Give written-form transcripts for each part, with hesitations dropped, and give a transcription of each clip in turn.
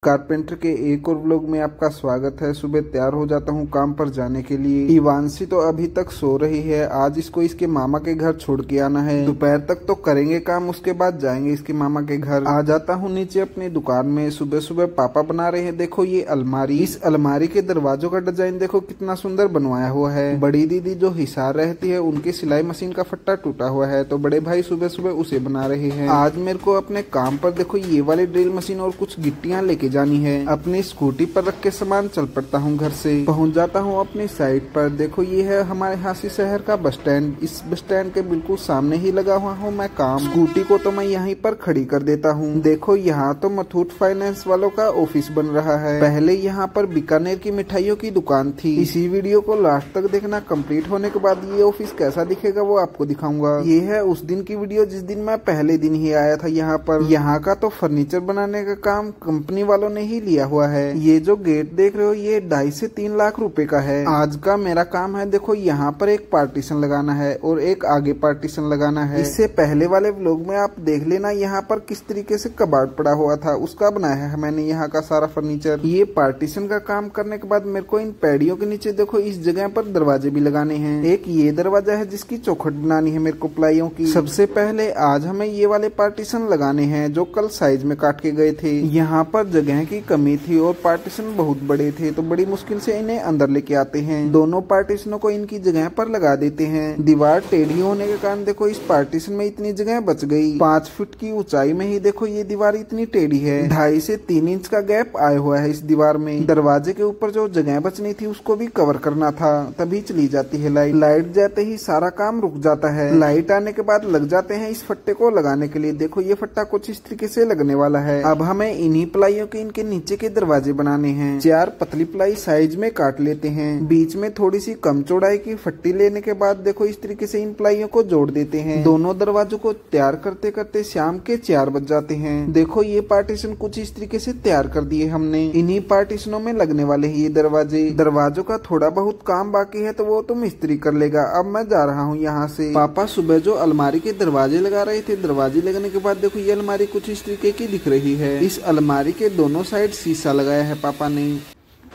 Carpenter के एक और व्लॉग में आपका स्वागत है। सुबह तैयार हो जाता हूँ काम पर जाने के लिए। इवांशी तो अभी तक सो रही है। आज इसको इसके मामा के घर छोड़ के आना है। दोपहर तक तो करेंगे काम, उसके बाद जाएंगे इसके मामा के घर। आ जाता हूँ नीचे अपनी दुकान में। सुबह सुबह पापा बना रहे हैं, देखो ये अलमारी। इस अलमारी के दरवाजों का डिजाइन देखो कितना सुंदर बनवाया हुआ है। बड़ी दीदी जो हिसार रहती है उनकी सिलाई मशीन का फट्टा टूटा हुआ है, तो बड़े भाई सुबह सुबह उसे बना रहे हैं। आज मेरे को अपने काम पर देखो ये वाली ड्रिल मशीन और कुछ गिट्टियां लेके जानी है। अपनी स्कूटी पर रख के सामान चल पड़ता हूँ घर से। पहुँच जाता हूँ अपनी साइट पर। देखो ये है हमारे हांसी शहर का बस स्टैंड। इस बस स्टैंड के बिल्कुल सामने ही लगा हुआ हूँ मैं काम। स्कूटी को तो मैं यहीं पर खड़ी कर देता हूँ। देखो यहाँ तो मुथूट फाइनेंस वालों का ऑफिस बन रहा है। पहले यहाँ पर बीकानेर की मिठाइयों की दुकान थी। इसी वीडियो को लास्ट तक देखना। कंप्लीट होने के बाद ये ऑफिस कैसा दिखेगा वो आपको दिखाऊंगा। ये है उस दिन की वीडियो जिस दिन मैं पहले दिन ही आया था यहाँ पर। यहाँ का तो फर्नीचर बनाने का काम कंपनी वालों ने ही लिया हुआ है। ये जो गेट देख रहे हो ये 2.5 से 3 लाख रुपए का है। आज का मेरा काम है देखो यहाँ पर एक पार्टीशन लगाना है और एक आगे पार्टीशन लगाना है। इससे पहले वाले व्लॉग में आप देख लेना यहाँ पर किस तरीके से कबाड़ पड़ा हुआ था, उसका बनाया है मैंने यहाँ का सारा फर्नीचर। ये पार्टीशन का काम करने के बाद मेरे को इन पैडियों के नीचे देखो इस जगह पर दरवाजे भी लगाने हैं। एक ये दरवाजा है जिसकी चौखट बनानी है मेरे को प्लाइयों की। सबसे पहले आज हमें ये वाले पार्टीशन लगाने हैं जो कल साइज में काट के गए थे। यहाँ पर जगह की कमी थी और पार्टीशन बहुत बड़े थे, तो बड़ी मुश्किल से इन्हें अंदर लेके आते हैं। दोनों पार्टीशनों को इनकी जगह पर लगा देते हैं। दीवार टेढ़ी होने के कारण देखो इस पार्टीशन में इतनी जगह बच गई। 5 फीट की ऊंचाई में ही देखो ये दीवार इतनी टेढ़ी है। 2.5 से 3 इंच का गैप आया हुआ है इस दीवार में। दरवाजे के ऊपर जो जगह बचनी थी उसको भी कवर करना था, तभी चली जाती है लाइट। लाइट जाते ही सारा काम रुक जाता है। लाइट आने के बाद लग जाते हैं इस फट्टे को लगाने के लिए। देखो ये फट्टा कुछ इस तरीके से लगने वाला है। अब हमें इन्हीं प्लाइयों के इनके नीचे के दरवाजे बनाने हैं। 4 पतली प्लाई साइज में काट लेते हैं। बीच में थोड़ी सी कम चौड़ाई की फट्टी लेने के बाद देखो इस तरीके से इन प्लाइयों को जोड़ देते हैं। दोनों दरवाजों को तैयार करते करते शाम के 4 बज जाते हैं। देखो ये पार्टीशन कुछ इस तरीके से तैयार कर दिए हमने। इन्हीं पार्टीशनों में लगने वाले हैं ये दरवाजे। दरवाजों का थोड़ा बहुत काम बाकी है तो वो तो मिस्त्री कर लेगा। अब मैं जा रहा हूँ यहाँ से। पापा सुबह जो अलमारी के दरवाजे लगा रहे थे, दरवाजे लगने के बाद देखो ये अलमारी कुछ इस तरीके की दिख रही है। इस अलमारी के दोनों साइड शीशा लगाया है पापा ने।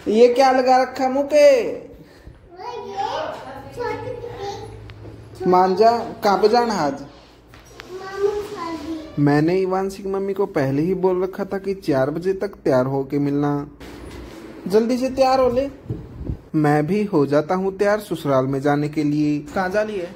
ये क्या लगा रखा मुँह के? मांझा कहाँ पे जाना आज? मैंने इवांशी की मम्मी को पहले ही बोल रखा था कि 4 बजे तक तैयार होके मिलना। जल्दी से तैयार हो ले। मैं भी हो जाता हूँ तैयार ससुराल में जाने के लिए। कहाँ जा रही है?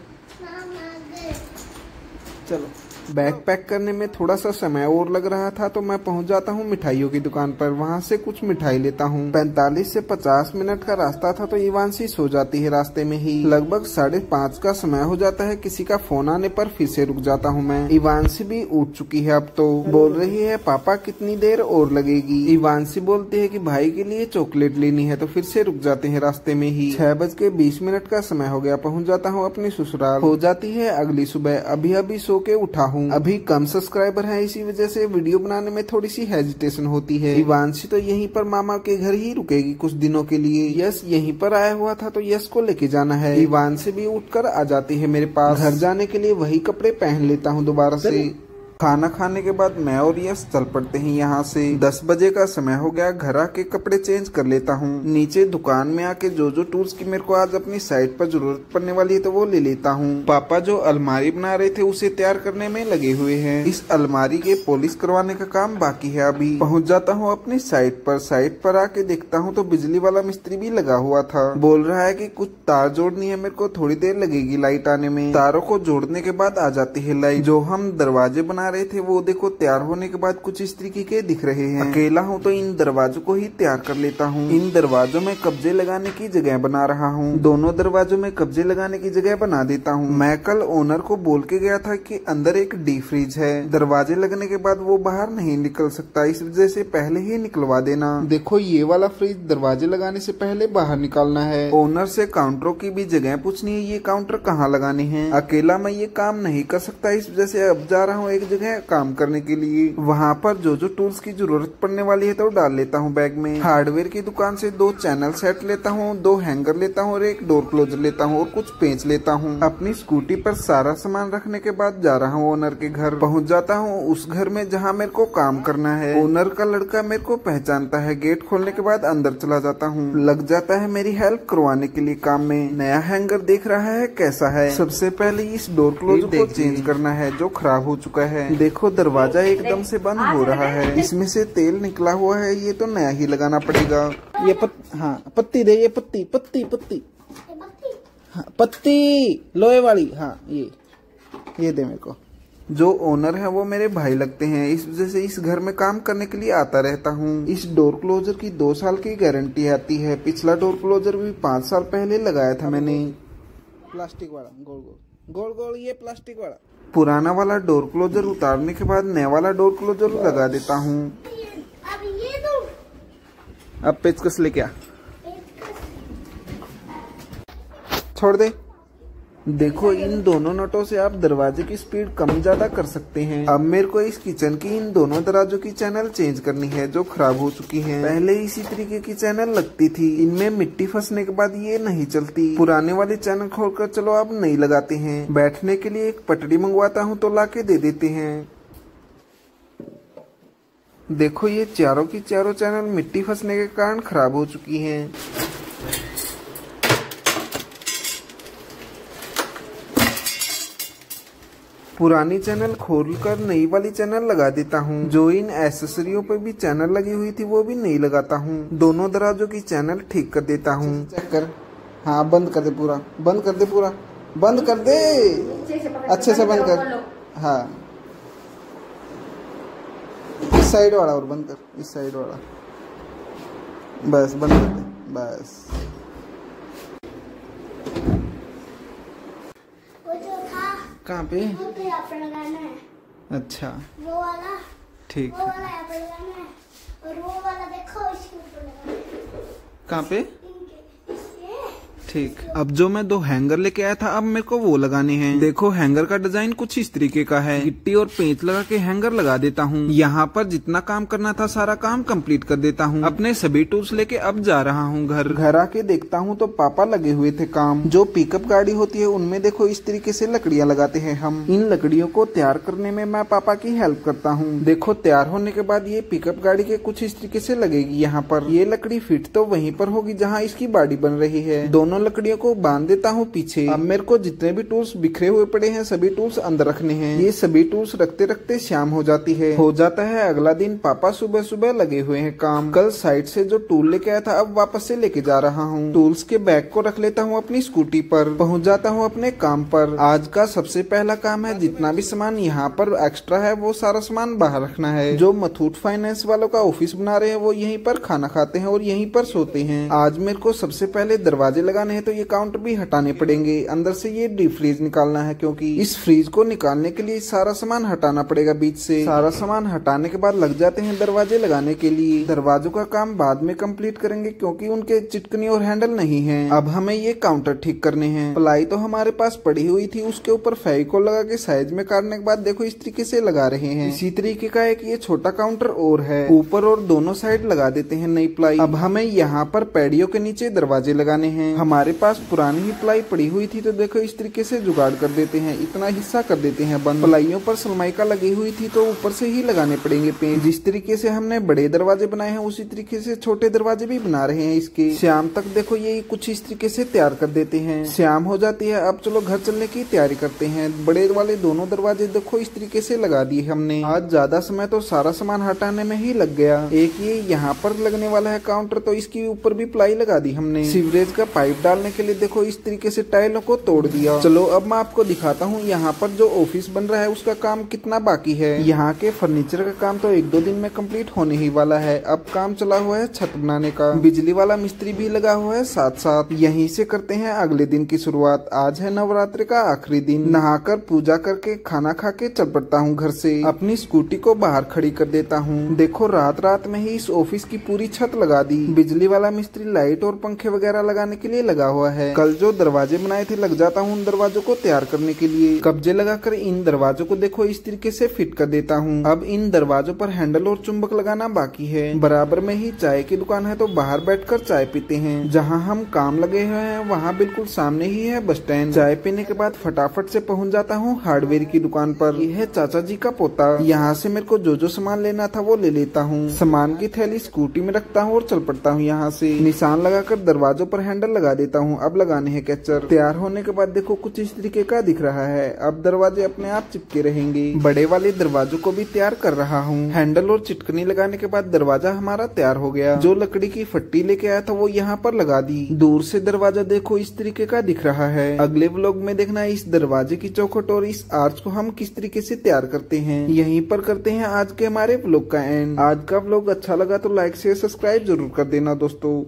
चलो। बैग पैक करने में थोड़ा सा समय और लग रहा था तो मैं पहुंच जाता हूं मिठाइयों की दुकान पर। वहां से कुछ मिठाई लेता हूं। 45 से 50 मिनट का रास्ता था तो इवांशी सो जाती है रास्ते में ही। लगभग 5:30 का समय हो जाता है। किसी का फोन आने पर फिर से रुक जाता हूं मैं। इवांशी भी उठ चुकी है अब तो। बोल रही है पापा कितनी देर और लगेगी। इवांशी बोलती है कि भाई के लिए चॉकलेट लेनी है, तो फिर से रुक जाते हैं रास्ते में ही। 6:20 का समय हो गया। पहुँच जाता हूँ अपनी ससुराल। हो जाती है अगली सुबह। अभी सो के उठा हूँ। अभी कम सब्सक्राइबर हैं, इसी वजह से वीडियो बनाने में थोड़ी सी हेजिटेशन होती है। इवांशी तो यहीं पर मामा के घर ही रुकेगी कुछ दिनों के लिए। यश यहीं पर आया हुआ था तो यश को लेके जाना है। इवांशी भी उठकर आ जाती है मेरे पास। घर जाने के लिए वही कपड़े पहन लेता हूँ दोबारा से। खाना खाने के बाद मैं और यश चल पड़ते हैं यहाँ से। 10 बजे का समय हो गया। घर आके कपड़े चेंज कर लेता हूँ। नीचे दुकान में आके जो टूल्स की मेरे को आज अपनी साइट पर जरूरत पड़ने वाली है तो वो ले लेता हूँ। पापा जो अलमारी बना रहे थे उसे तैयार करने में लगे हुए हैं। इस अलमारी के पॉलिश करवाने का काम बाकी है। अभी पहुँच जाता हूँ अपनी साइट पर। साइट पर आके देखता हूँ तो बिजली वाला मिस्त्री भी लगा हुआ था। बोल रहा है की कुछ तार जोड़नी है, मेरे को थोड़ी देर लगेगी लाइट आने में। तारों को जोड़ने के बाद आ जाती है लाइट। जो हम दरवाजे बना रहे थे वो देखो तैयार होने के बाद कुछ इस तरीके के दिख रहे हैं। अकेला हूँ तो इन दरवाजों को ही तैयार कर लेता हूँ। इन दरवाजों में कब्जे लगाने की जगह बना रहा हूँ। दोनों दरवाजों में कब्जे लगाने की जगह बना देता हूँ। मैं कल ओनर को बोल के गया था कि अंदर एक डी फ्रिज है, दरवाजे लगने के बाद वो बाहर नहीं निकल सकता, इस वजह से पहले ही निकलवा देना। देखो ये वाला फ्रिज दरवाजे लगाने से पहले बाहर निकालना है। ओनर से काउंटरों की भी जगह पूछनी है, ये काउंटर कहाँ लगाने हैं। अकेला मैं ये काम नहीं कर सकता, इस वजह से अब जा रहा हूँ एक जगह जगह है काम करने के लिए। वहाँ पर जो जो टूल्स की जरूरत पड़ने वाली है तो डाल लेता हूँ बैग में। हार्डवेयर की दुकान से 2 चैनल सेट लेता हूँ, 2 हैंगर लेता हूँ और 1 डोर क्लोजर लेता हूँ और कुछ पेंच लेता हूँ। अपनी स्कूटी पर सारा सामान रखने के बाद जा रहा हूँ ओनर के घर। पहुँच जाता हूँ उस घर में जहाँ मेरे को काम करना है। ओनर का लड़का मेरे को पहचानता है। गेट खोलने के बाद अंदर चला जाता हूँ। लग जाता है मेरी हेल्प करवाने के लिए काम में। नया हैंगर देख रहा है कैसा है। सबसे पहले इस डोर क्लोजर को चेंज करना है जो खराब हो चुका है। देखो दरवाजा एकदम से बंद हो रहा है। इसमें से तेल निकला हुआ है, ये तो नया ही लगाना पड़ेगा। ये पत्ती दे, ये पत्ती पत्ती पत्ती हाँ, पत्ती लोहे वाली। हाँ ये दे मेरे को। जो ओनर है वो मेरे भाई लगते हैं, इस वजह से इस घर में काम करने के लिए आता रहता हूँ। इस डोर क्लोजर की 2 साल की गारंटी आती है। पिछला डोर क्लोजर भी 5 साल पहले लगाया था मैंने। प्लास्टिक वाला गोल गोल गोल गोल, ये प्लास्टिक वाला। पुराना वाला डोर क्लोजर उतारने के बाद नया वाला डोर क्लोजर लगा देता हूँ। अब पेचकस लेके आ, छोड़ दे। देखो इन दोनों नटों से आप दरवाजे की स्पीड कम ज्यादा कर सकते हैं। अब मेरे को इस किचन की इन दोनों दरवाजों की चैनल चेंज करनी है जो खराब हो चुकी हैं। पहले इसी तरीके की चैनल लगती थी, इनमें मिट्टी फंसने के बाद ये नहीं चलती। पुराने वाली चैनल खोलकर चलो अब नहीं लगाते हैं। बैठने के लिए एक पटड़ी मंगवाता हूँ तो लाके दे देते हैं। देखो ये चारों की चारों चैनल मिट्टी फंसने के कारण खराब हो चुकी हैं। पुरानी चैनल खोलकर नई वाली चैनल लगा देता हूँ। जो इन एसेसरियों पे भी चैनल लगी हुई थी वो भी नहीं लगाता हूँ। दोनों दरवाजों की चैनल ठीक कर देता हूँ। चेक कर। हाँ बंद कर दे पूरा, बंद कर दे पूरा, बंद कर दे अच्छे से बंद कर। हाँ इस साइड वाला और बंद कर, इस साइड वाला बस बंद कर दे बस। कहाँ पे? वो तो यहाँ पे लगाना है। अच्छा वो वाला ठीक वो वाला यहाँ पे लगाना है और वो वाला देखो इसके ऊपर लगाना है। कहाँ पे? इसके ठीक। अब जो मैं 2 हैंगर लेके आया था अब मेरे को वो लगाने हैं। देखो हैंगर का डिजाइन कुछ इस तरीके का है। गिट्टी और पेंच लगा के हैंगर लगा देता हूँ। यहाँ पर जितना काम करना था सारा काम कंप्लीट कर देता हूँ। अपने सभी टूल्स लेके अब जा रहा हूँ घर आके देखता हूँ तो पापा लगे हुए थे काम। जो पिकअप गाड़ी होती है उनमें देखो इस तरीके से लकड़ियाँ लगाते हैं हम। इन लकड़ियों को तैयार करने में मैं पापा की हेल्प करता हूँ। देखो तैयार होने के बाद ये पिकअप गाड़ी के कुछ इस तरीके से लगेगी। यहाँ पर ये लकड़ी फिट तो वहीं पर होगी जहाँ इसकी बॉडी बन रही है। दोनों लकड़ियों को बांध देता हूँ पीछे। अब मेरे को जितने भी टूल्स बिखरे हुए पड़े हैं सभी टूल्स अंदर रखने हैं। ये सभी टूल्स रखते रखते शाम हो जाती है। हो जाता है अगला दिन। पापा सुबह सुबह लगे हुए हैं काम। कल साइड से जो टूल लेके आया था अब वापस से लेके जा रहा हूँ। टूल्स के बैग को रख लेता हूँ अपनी स्कूटी पर। पहुँच जाता हूँ अपने काम पर। आज का सबसे पहला काम है जितना भी सामान यहाँ पर एक्स्ट्रा है वो सारा सामान बाहर रखना है। जो मथुट फाइनेंस वालों का ऑफिस बना रहे हैं वो यहीं पर खाना खाते हैं और यहीं पर सोते हैं। आज मेरे को सबसे पहले दरवाजे लगाने हैं तो ये काउंटर भी हटाने पड़ेंगे। अंदर से ये डीप फ्रीज निकालना है क्योंकि इस फ्रीज को निकालने के लिए सारा सामान हटाना पड़ेगा बीच से। सारा सामान हटाने के बाद लग जाते हैं दरवाजे लगाने के लिए। दरवाजों का काम बाद में कंप्लीट करेंगे क्योंकि उनके चिटकनी और हैंडल नहीं है। अब हमें ये काउंटर ठीक करने हैं। प्लाई तो हमारे पास पड़ी हुई थी, उसके ऊपर फेविकोल लगा के साइज में काटने के बाद देखो इस तरीके से लगा रहे हैं। इसी तरीके का एक ये छोटा काउंटर और है, ऊपर और दोनों साइड लगा देते हैं नई प्लाई। अब हमें यहाँ पर पैडियों के नीचे दरवाजे लगाने हैं। हमारे पास पुरानी ही प्लाई पड़ी हुई थी तो देखो इस तरीके से जुगाड़ कर देते हैं। इतना हिस्सा कर देते हैं बंद। प्लाइयों पर सनमाइका लगी हुई थी तो ऊपर से ही लगाने पड़ेंगे पेंट। जिस तरीके से हमने बड़े दरवाजे बनाए हैं उसी तरीके से छोटे दरवाजे भी बना रहे हैं इसके। शाम तक देखो ये कुछ इस तरीके से तैयार कर देते हैं। शाम हो जाती है। अब चलो घर चलने की तैयारी करते हैं। बड़े वाले दोनों दरवाजे देखो इस तरीके से लगा दिए हमने। आज ज्यादा समय तो सारा सामान हटाने में ही लग गया। एक ये यहाँ पर लगने वाला है काउंटर तो इसके ऊपर भी प्लाई लगा दी हमने। सीवरेज का पाइप डालने के लिए देखो इस तरीके से टाइलों को तोड़ दिया। चलो अब मैं आपको दिखाता हूँ यहाँ पर जो ऑफिस बन रहा है उसका काम कितना बाकी है। यहाँ के फर्नीचर का काम तो 1-2 दिन में कंप्लीट होने ही वाला है। अब काम चला हुआ है छत बनाने का। बिजली वाला मिस्त्री भी लगा हुआ है साथ साथ। यहीं से करते हैं अगले दिन की शुरुआत। आज है नवरात्रि का आखिरी दिन। नहाकर पूजा करके खाना खा के चल पड़ता हूँ घर से। अपनी स्कूटी को बाहर खड़ी कर देता हूँ। देखो रात में ही इस ऑफिस की पूरी छत लगा दी। बिजली वाला मिस्त्री लाइट और पंखे वगैरह लगाने के लिए लगा लगा हुआ है। कल जो दरवाजे बनाए थे लग जाता हूँ उन दरवाजों को तैयार करने के लिए। कब्जे लगाकर इन दरवाजों को देखो इस तरीके से फिट कर देता हूँ। अब इन दरवाजों पर हैंडल और चुंबक लगाना बाकी है। बराबर में ही चाय की दुकान है तो बाहर बैठकर चाय पीते हैं। जहाँ हम काम लगे हुए हैं वहाँ बिल्कुल सामने ही है बस स्टैंड। चाय पीने के बाद फटाफट से पहुँच जाता हूँ हार्डवेयर की दुकान पर। यह है चाचा जी का पोता। यहाँ से मेरे को जो सामान लेना था वो ले लेता हूँ। सामान की थैली स्कूटी में रखता हूँ और चल पड़ता हूँ। यहाँ से निशान लगाकर दरवाजों पर हैंडल लगा देता हूँ। अब लगाने हैं कैचर। तैयार होने के बाद देखो कुछ इस तरीके का दिख रहा है। अब दरवाजे अपने आप चिपके रहेंगे। बड़े वाले दरवाजों को भी तैयार कर रहा हूँ। हैंडल और चिटकनी लगाने के बाद दरवाजा हमारा तैयार हो गया। जो लकड़ी की फट्टी लेके आया था वो यहाँ पर लगा दी। दूर से दरवाजा देखो इस तरीके का दिख रहा है। अगले व्लॉग में देखना इस दरवाजे की चौखट और इस आर्च को हम किस तरीके से तैयार करते हैं। यहीं पर करते हैं आज के हमारे व्लॉग का एंड। आज का व्लॉग अच्छा लगा तो लाइक शेयर सब्सक्राइब जरूर कर देना दोस्तों।